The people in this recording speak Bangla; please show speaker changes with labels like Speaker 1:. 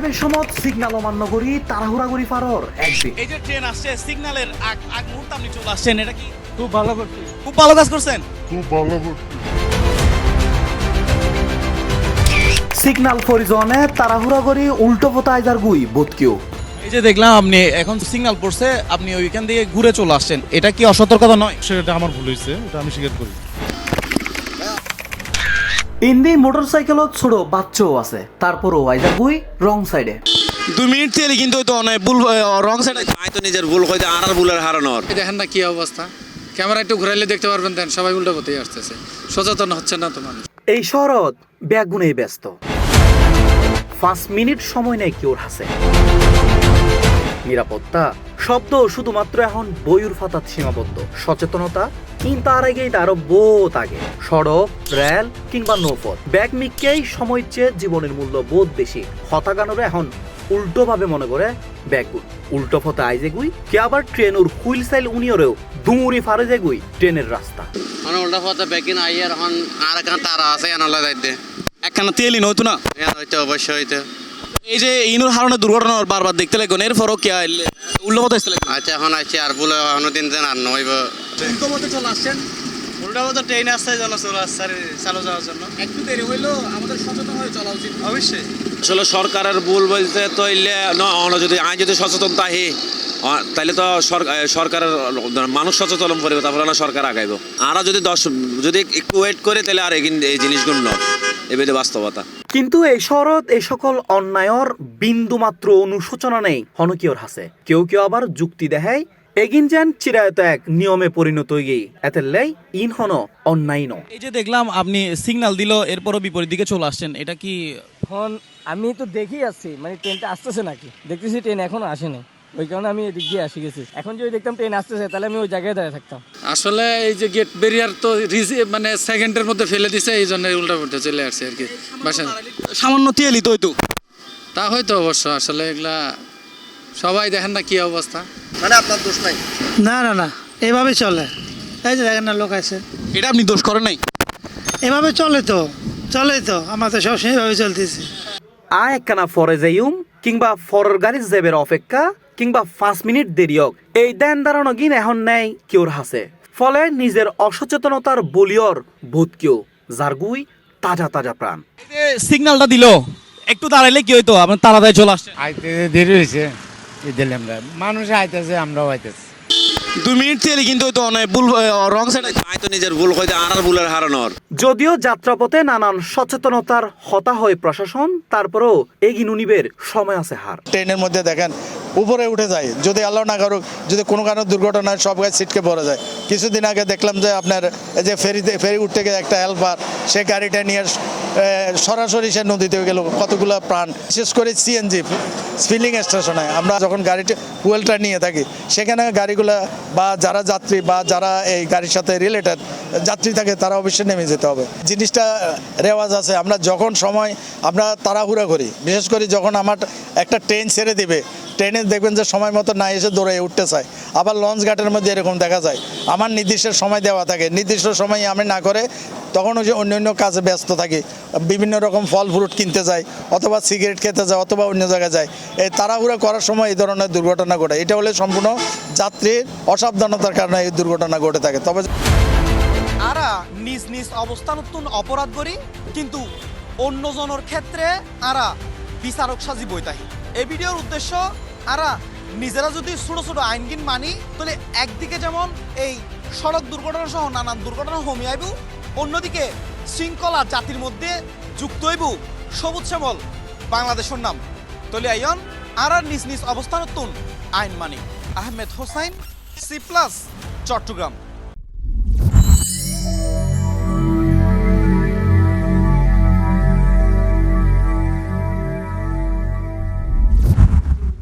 Speaker 1: ড্রাইভের সময় সিগন্যাল অমান্য করি তাড়াহুড়া করি পারর একদিন
Speaker 2: এই যে ট্রেন আসছে সিগন্যালের আগ মুহূর্তে আপনি চলে আসছেন, এটা কি
Speaker 3: খুব ভালো করছি।
Speaker 2: খুব ভালো কাজ করছেন?
Speaker 1: সিগন্যাল পরিজনে তাড়াহুড়া করি উল্টো পথে আইজার গুই বোধকেও
Speaker 2: এই যে দেখলাম আপনি এখন সিগন্যাল পড়ছে, আপনি ওইখান থেকে ঘুরে চলে আসছেন, এটা কি অসতর্কতা নয়?
Speaker 3: সেটা আমার ভুল হয়েছে, এটা আমি স্বীকার করি।
Speaker 1: ইন্দি মোটরসাইকেলত ছোট বাচ্চাও আছে, তারপরও আইজার গুই রং সাইডে
Speaker 2: 2 মিনিট তেলে কিন্তু তো অনেক ভুল রং সাইডে
Speaker 4: আয় তো নিজের ভুল কইতে আর ভুলের হারানোর।
Speaker 5: দেখেন না কি অবস্থা, ক্যামেরা একটু ঘুরাইলে দেখতে পারবেন, দেন সবাই উল্টো পথেই আসতেছে, সচেতন হচ্ছে না তো মানুষ।
Speaker 1: এই শহরত ব্যাগ গুনেই ব্যস্ত, 5 মিনিট সময় নেই কেউর হাসে। নিরাপত্তা শব্দ শুধুমাত্র এখন বইয়ের ফাতাত সীমাবদ্ধ, সচেতনতা কিন্তু তার আগেই আরো বহুত আগে। সড়ক, রেল কিংবা নৌপথ, ব্যাগ মিককেই সময় চেয়ে জীবনের মূল্য বোধ বেশি। হতাগানোরে এখন উল্টো ভাবে মনে করে ব্যাগগুল উল্টো পথে আইজে গুই, কে আবার ট্রেনের হুইল সাইল উনিয়রেও দুমুরি ফারে যে গুই ট্রেনের রাস্তা।
Speaker 4: মানে উল্টা পথে বেকিন আইয়ার হন আর কান তারা আছে এনলা যাইতে
Speaker 2: একখানা তেলই নয়তো না,
Speaker 4: এন হইতে অবশ্যই হইতে।
Speaker 2: এই যে ইনুর হারণে দুর্ঘটনা বারবার দেখতে লাগবেন, এরপরও কে উল্টো পথে আসতে লাগবে।
Speaker 4: আচ্ছা এখন আইছি আর ভুলে অন্যদিন যেন আর নইব।
Speaker 2: উল্টো পথে চলে আসছেন,
Speaker 5: উল্টা পথে ট্রেন আসছে জন্য চলে আসছে চালু যাওয়ার জন্য।
Speaker 2: একটু দেরি হইলেও আমাদের সচেতন হয়ে চলা উচিত।
Speaker 5: অবশ্যই
Speaker 4: আসলে সরকারের ভুল বলতে তো ইলে যদি আইন যদি সচেতন তাহি তাহলে তো সরকারের মানুষ সচেতন করবে, তারপরে না সরকার আগাইব। আর যদি একটু ওয়েট করে তাহলে আর এই জিনিসগুলো নয়, এবারে বাস্তবতা।
Speaker 1: কিন্তু এই শহরত এই সকল অন্যায়র বিন্দু মাত্র অনুশোচনা নেই হনকিয়র হাসে। কেউ কেউ আবার যুক্তি দেখায় এগিন যেন চিরায়ত এক নিয়মে পরিণত হয়ে গিয়ে এতেলাই ইন হন অন্যায় ন।
Speaker 2: এই যে দেখলাম আপনি সিগন্যাল দিল, এরপরও বিপরীত দিকে চলে আসছেন, এটা কি?
Speaker 6: এখন আমি তো দেখেই আসছি, মানে ট্রেনটা আসতেছে নাকি দেখতেছি, ট্রেন এখনো আসেনি, ওই কারণে আমি এদিক দিয়ে আসি গেছি। এখন যদি দেখতাম ট্রেন আসতেছে তাহলে আমি ওই জায়গায় দাঁড়িয়ে থাকতাম।
Speaker 5: আসলে এই যে গেট ব্যারিয়ার তো মানে সেকেন্ডের মধ্যে ফেলে দিছে, এই জন্য উল্টা পথে চলে আসছে আর কি বাসা।
Speaker 2: সামান্য তেলই তো হইতো।
Speaker 5: তা হয়তো অবশ্য, আসলে এগুলা সবাই দেখেন না কি অবস্থা।
Speaker 4: মানে আপনার দোষ নাই।
Speaker 7: না না না, এভাবে চলে। এই যে দেখেন না লোক আছে,
Speaker 2: এটা আপনি দোষ করেন নাই।
Speaker 7: এভাবে চলে তো আমার তো সবসময় এভাবে চলতেছে।
Speaker 1: একখানা ফরে যাইম কিংবা ফরের গাড়ি জেবের অপেক্ষা কিংবা 5 মিনিট দেরি হোক, এই দেন দাঁড়ানো গিন এখন নেই কেউর হাসে। ফলে নিজের অসচেতনতার বলিয়র বোধ কেউ যার গুই তাজা তাজা প্রাণ।
Speaker 2: এই যে সিগন্যালটা দিল, একটু দাঁড়াইলে কি হইতো, আপনার তাড়াতাড়ি চলে আসছে।
Speaker 8: আইতে দেরি হয়েছে, দিলাম না, মানুষ আইতেছে, আমরাও আইতেছি।
Speaker 2: 2 মিনিট তেলে কিন্তু হইতো অনেক ভুল রং সাইডে।
Speaker 4: আয় তো নিজের ভুল কইতে আর ভুলের হারানোর।
Speaker 1: যদিও যাত্রাপথে নানান সচেতনতার হতা হয় প্রশাসন, তারপরেও এগিয়ে নিবের সময় আছে হার।
Speaker 9: ট্রেনের মধ্যে দেখেন উপরে উঠে যায়, যদি আল্লাহ না করুক যদি কোনো কারণে দুর্ঘটনায় সব গাছ ছিটকে পড়ে যায়। কিছুদিন আগে দেখলাম যে আপনার এই যে ফেরি উঠতে গিয়ে একটা হেল্পার সে গাড়িটা নিয়ে সরাসরি সে নদীতে গেল, কতগুলো প্রাণ। বিশেষ করে সিএনজি ফিলিং স্টেশনে আমরা যখন গাড়িটা ফুয়েলটা নিয়ে থাকি, সেখানে গাড়িগুলো বা যারা যাত্রী বা যারা এই গাড়ির সাথে রিলেটেড যাত্রী থাকে তারা অবশ্যই নেমে যেতে হবে। জিনিসটা রেওয়াজ আছে, আমরা যখন সময় আমরা তাড়াহুড়া করি, বিশেষ করে যখন আমার একটা ট্রেন ছেড়ে দিবে, ট্রেনে দেখবেন যে সময় মতো না এসে দৌড়ে উঠতে চায়। আবার লঞ্চ ঘাটের মধ্যে এরকম দেখা যায়, আমার নির্দিষ্ট সময় দেওয়া থাকে, নির্দিষ্ট সময় আমি না করে তখন ওই যে অন্য কাজে ব্যস্ত থাকি, বিভিন্ন রকম ফল ফ্রুট কিনতে যাই, অথবা সিগারেট খেতে যায়, অথবা অন্য জায়গায় যায়। এই তাড়াহুড়া করার সময় এই ধরনের দুর্ঘটনা ঘটে। এটা হলে সম্পূর্ণ যাত্রীর অসাবধানতার কারণে এই দুর্ঘটনা ঘটে থাকে। তবে
Speaker 2: আরা নিজ নিজ অবস্থানতুন অপরাধ করি, কিন্তু অন্যজনের ক্ষেত্রে আরা বিচারক সাজি বইতাহি। এই ভিডিওর উদ্দেশ্য আরা নিজেরা যদি ছোট ছোট আইনগিন মানি, তাহলে একদিকে যেমন এই সড়ক দুর্ঘটনা সহ নানান দুর্ঘটনা কমে আইব, অন্যদিকে শৃঙ্খলা জাতির মধ্যে যুক্ত হইব সবুজ শ্যামল বাংলাদেশের নাম। তাহলে আইন আর নিজ নিজ অবস্থানতুন আইন মানি। আহমেদ হোসাইন, C+, চট্টগ্রাম।